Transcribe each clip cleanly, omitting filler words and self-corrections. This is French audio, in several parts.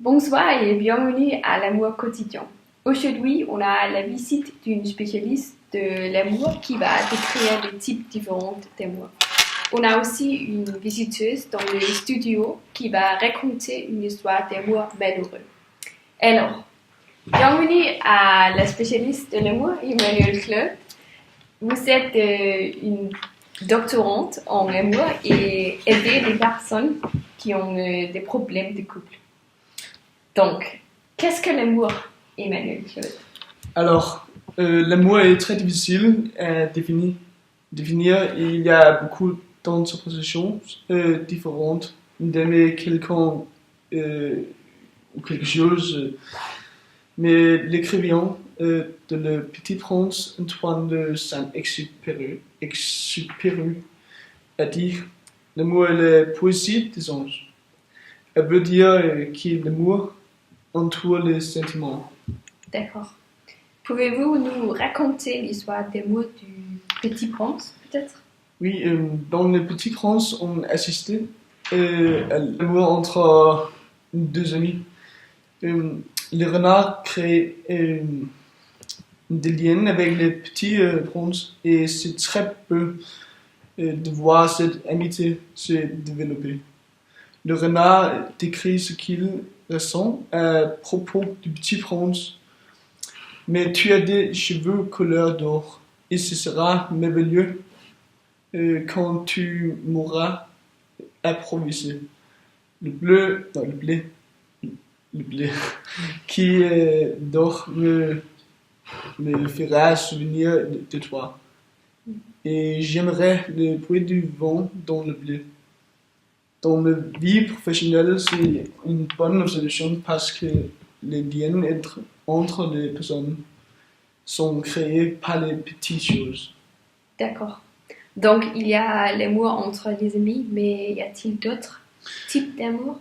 Bonsoir et bienvenue à l'amour quotidien. Aujourd'hui, on a la visite d'une spécialiste de l'amour qui va décrire les types différents d'amour. On a aussi une visiteuse dans le studio qui va raconter une histoire d'amour malheureux. Alors, bienvenue à la spécialiste de l'amour, Emmanuelle Claude. Vous êtes une doctorante en amour et aidez les personnes qui ont des problèmes de couple. Donc, qu'est-ce que l'amour, Emmanuelle Claude? Alors, l'amour est très difficile à définir. Il y a beaucoup d'interprétations différentes d'aimer quelqu'un ou quelque chose. Mais l'écrivain de Le Petit Prince, Antoine de Saint-Exupéry, a dit « L'amour est la poésie des anges ». Elle veut dire que l'amour entoure les sentiments. D'accord. Pouvez-vous nous raconter l'histoire d'amour du Petit Prince, peut-être? Oui, dans Le Petit Prince, on assistait à l'amour entre deux amis. Les renards créent des liens avec les petits princes et c'est très beau de voir cette amitié se développer. Le renard décrit ce qu'il ressent à propos du petit prince. Mais tu as des cheveux couleur d'or, et ce sera merveilleux quand tu m'auras improvisé. Le bleu qui d'or me fera souvenir de toi. Et j'aimerais le bruit du vent dans le bleu. Dans ma vie professionnelle, c'est une bonne observation parce que les liens entre les personnes sont créés par les petites choses. D'accord. Donc, il y a l'amour entre les amis, mais y a-t-il d'autres types d'amour?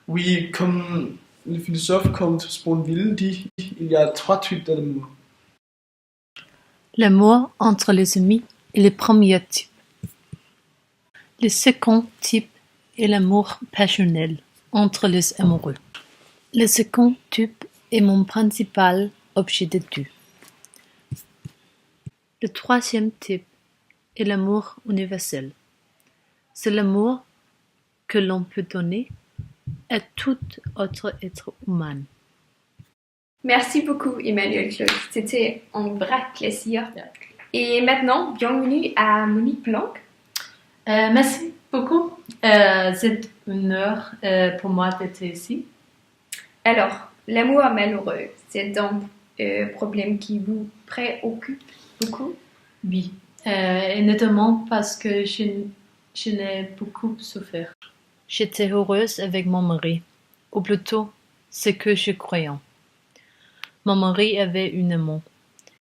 Oui, comme le philosophe Comte Sponville dit, il y a 3 types d'amour. L'amour entre les amis est le premier type. Le second type est l'amour passionnel entre les amoureux. Le second type est mon principal objet d'étude. Le troisième type est l'amour universel. C'est l'amour que l'on peut donner à tout autre être humain. Merci beaucoup, Emmanuelle Claude. C'était un vrai plaisir. Et maintenant, bienvenue à Monique Blanc. Merci beaucoup. C'est une heure pour moi d'être ici. Alors, l'amour malheureux, c'est un problème qui vous préoccupe beaucoup? Oui, et notamment parce que je n'ai beaucoup souffert. J'étais heureuse avec mon mari, ou plutôt ce que je croyais. Mon mari avait une amant,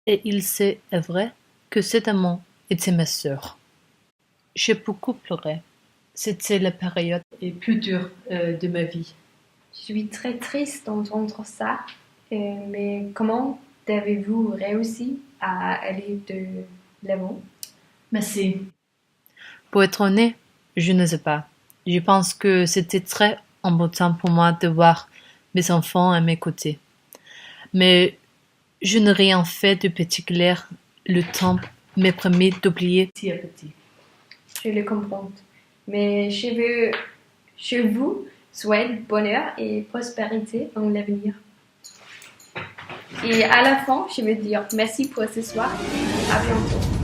et il s'est avéré que cet amant était ma sœur. J'ai beaucoup pleuré. C'était la période la plus dure de ma vie. Je suis très triste d'entendre ça, mais comment avez-vous réussi à aller de l'avant? Merci. Pour être honnête, je ne sais pas. Je pense que c'était très important pour moi de voir mes enfants à mes côtés. Mais je n'ai rien fait de particulier. Le temps m'a permis d'oublier petit à petit. Je le comprends. Mais je vous souhaite bonheur et prospérité dans l'avenir. Et à la fin, je veux dire merci pour ce soir. À bientôt.